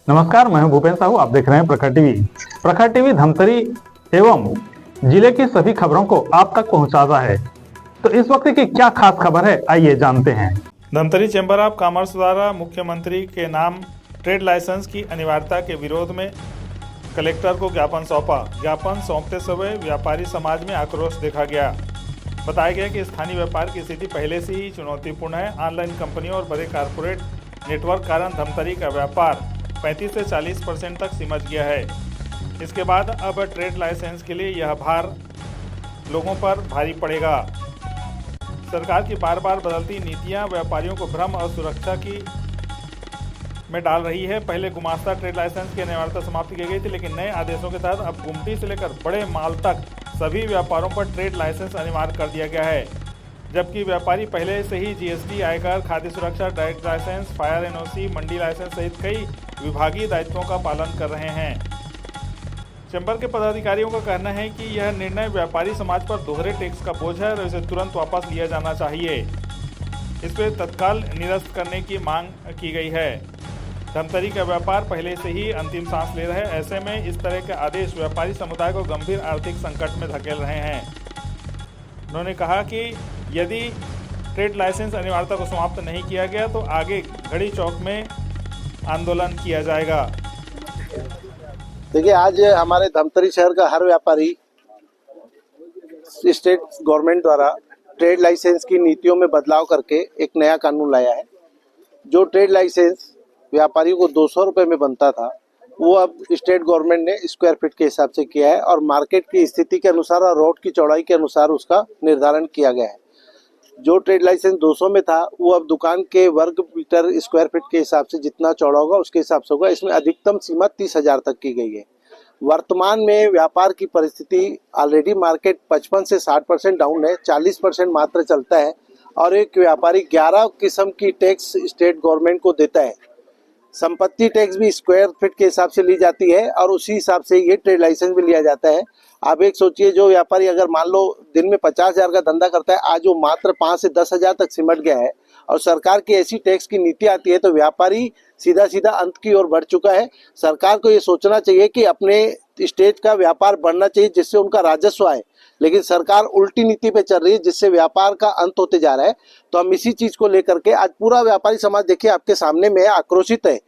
नमस्कार, मैं हूं भूपेन साहू। आप देख रहे हैं प्रखर टीवी। प्रखर टीवी धमतरी एवं जिले की सभी खबरों को आप तक पहुंचाता है। तो इस वक्त की क्या खास खबर है, आइए जानते हैं। धमतरी चैम्बर ऑफ कॉमर्स द्वारा मुख्यमंत्री के नाम ट्रेड लाइसेंस की अनिवार्यता के विरोध में कलेक्टर को ज्ञापन सौंपा। ज्ञापन सौंपते समय व्यापारी समाज में आक्रोश देखा गया। बताया गया कि स्थानीय व्यापार की स्थिति पहले से ही चुनौतीपूर्ण है। ऑनलाइन कंपनियों और बड़े कारपोरेट नेटवर्क कारण धमतरी का व्यापार 35 से 40% तक सिमट गया है। इसके बाद अब ट्रेड लाइसेंस के लिए यह भार लोगों पर भारी पड़ेगा। सरकार की बार बार बदलती नीतियां व्यापारियों को भ्रम और सुरक्षा में डाल रही है। पहले गुमास्ता ट्रेड लाइसेंस की अनिवार्यता समाप्त की गई थी, लेकिन नए आदेशों के तहत अब गुमटी से लेकर बड़े माल तक सभी व्यापारों पर ट्रेड लाइसेंस अनिवार्य कर दिया गया है। जबकि व्यापारी पहले से ही जीएसटी, आयकर, खाद्य सुरक्षा, डायरेक्ट लाइसेंस, फायर एनओसी, मंडी लाइसेंस सहित कई विभागीय दायित्वों का पालन कर रहे हैं। चैम्बर के पदाधिकारियों का कहना है कि यह निर्णय व्यापारी समाज पर दोहरे टैक्स का बोझ है और इसे तुरंत वापस लिया जाना चाहिए। इस पर तत्काल निरस्त करने की मांग की गई है। धमतरी का व्यापार पहले से ही अंतिम सांस ले रहा है। ऐसे में इस तरह के आदेश व्यापारी समुदाय को गंभीर आर्थिक संकट में धकेल रहे हैं। उन्होंने कहा कि यदि ट्रेड लाइसेंस अनिवार्यता को समाप्त नहीं किया गया तो आगे घड़ी चौक में आंदोलन किया जाएगा। देखिए, आज हमारे धमतरी शहर का हर व्यापारी स्टेट गवर्नमेंट द्वारा ट्रेड लाइसेंस की नीतियों में बदलाव करके एक नया कानून लाया है। जो ट्रेड लाइसेंस व्यापारियों को 200 रुपये में बनता था, वो अब स्टेट गवर्नमेंट ने स्क्वायर फीट के हिसाब से किया है और मार्केट की स्थिति के अनुसार और रोड की चौड़ाई के अनुसार उसका निर्धारण किया गया है। जो ट्रेड लाइसेंस 200 में था, वो अब दुकान के वर्ग मीटर स्क्वायर फीट के हिसाब से जितना चौड़ा होगा उसके हिसाब से होगा। इसमें अधिकतम सीमा 30,000 तक की गई है। वर्तमान में व्यापार की परिस्थिति ऑलरेडी मार्केट 55 से 60% डाउन है, 40% मात्र चलता है और एक व्यापारी 11 किस्म की टैक्स स्टेट गवर्नमेंट को देता है। संपत्ति टैक्स भी स्क्वायर फीट के हिसाब से ली जाती है और उसी हिसाब से ये ट्रेड लाइसेंस भी लिया जाता है। आप एक सोचिए, जो व्यापारी अगर मान लो दिन में 50,000 का धंधा करता है, आज वो मात्र 5 से 10,000 तक सिमट गया है और सरकार की ऐसी टैक्स की नीति आती है तो व्यापारी सीधा सीधा अंत की ओर बढ़ चुका है। सरकार को ये सोचना चाहिए कि अपने स्टेट का व्यापार बढ़ना चाहिए जिससे उनका राजस्व आए, लेकिन सरकार उल्टी नीति पे चल रही है जिससे व्यापार का अंत होते जा रहा है। तो हम इसी चीज को लेकर के आज पूरा व्यापारी समाज, देखिए आपके सामने में, आक्रोशित है।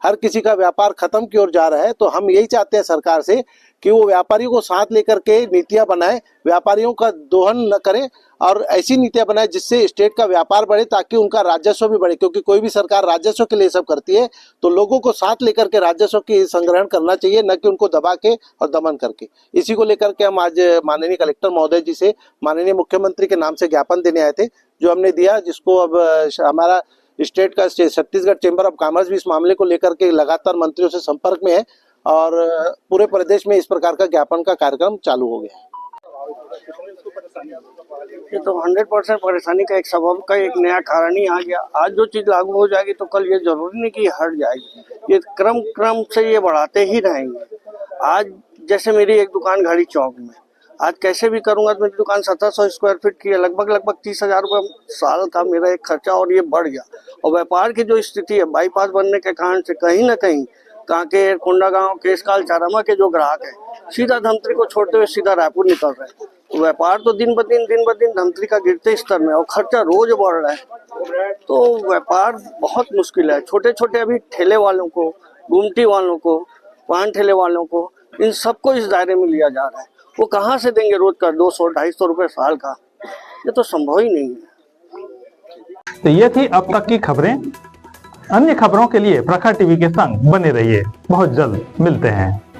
हर किसी का व्यापार खत्म की ओर जा रहा है। तो हम यही चाहते हैं सरकार से कि वो व्यापारियों को साथ लेकर के नीतियां बनाए, व्यापारियों का दोहन न करें और ऐसी नीतियां बनाए जिससे स्टेट का व्यापार बढ़े, ताकि उनका राजस्व भी बढ़े। क्योंकि कोई भी सरकार राजस्व के लिए सब करती है, तो लोगों को साथ लेकर के राजस्व की संग्रहण करना चाहिए, न कि उनको दबा के और दमन करके। इसी को लेकर के हम आज माननीय कलेक्टर महोदय जी से माननीय मुख्यमंत्री के नाम से ज्ञापन देने आए थे, जो हमने दिया, जिसको अब हमारा स्टेट का छत्तीसगढ़ चैम्बर ऑफ कॉमर्स भी इस मामले को लेकर के लगातार मंत्रियों से संपर्क में है और पूरे प्रदेश में इस प्रकार का ज्ञापन का कार्यक्रम चालू हो गया है। ये तो 100% परेशानी का एक सबब का एक नया कारण ही आ गया। आज जो चीज लागू हो जाएगी तो कल ये जरूरी नहीं कि हट जाएगी, ये क्रम से ये बढ़ाते ही रहेंगे। आज जैसे मेरी एक दुकान घड़ी चौक में, आज कैसे भी करूंगा तो मेरी दुकान 1700 स्क्वायर फीट की है, लगभग 30,000 रुपये साल का मेरा एक खर्चा, और ये बढ़ गया। और व्यापार की जो स्थिति है, बाईपास बनने के कारण से कहीं ना कहीं कांकेर, कोंडागांव, केशकाल, चारामा के जो ग्राहक है सीधा धमतरी को छोड़ते हुए सीधा रायपुर निकल रहे हैं। तो व्यापार तो दिन ब दिन धमतरी का गिरते स्तर में और खर्चा रोज बढ़ रहा है। तो व्यापार बहुत मुश्किल है। छोटे छोटे अभी ठेले वालों को, गुमटी वालों को, पान ठेले वालों को, इन सबको इस दायरे में लिया जा रहा है। वो कहाँ से देंगे रोज का 200-250 रुपये साल का? ये तो संभव ही नहीं है। तो ये थी अब तक की खबरें। अन्य खबरों के लिए प्रखर टीवी के संग बने रहिए। बहुत जल्द मिलते हैं।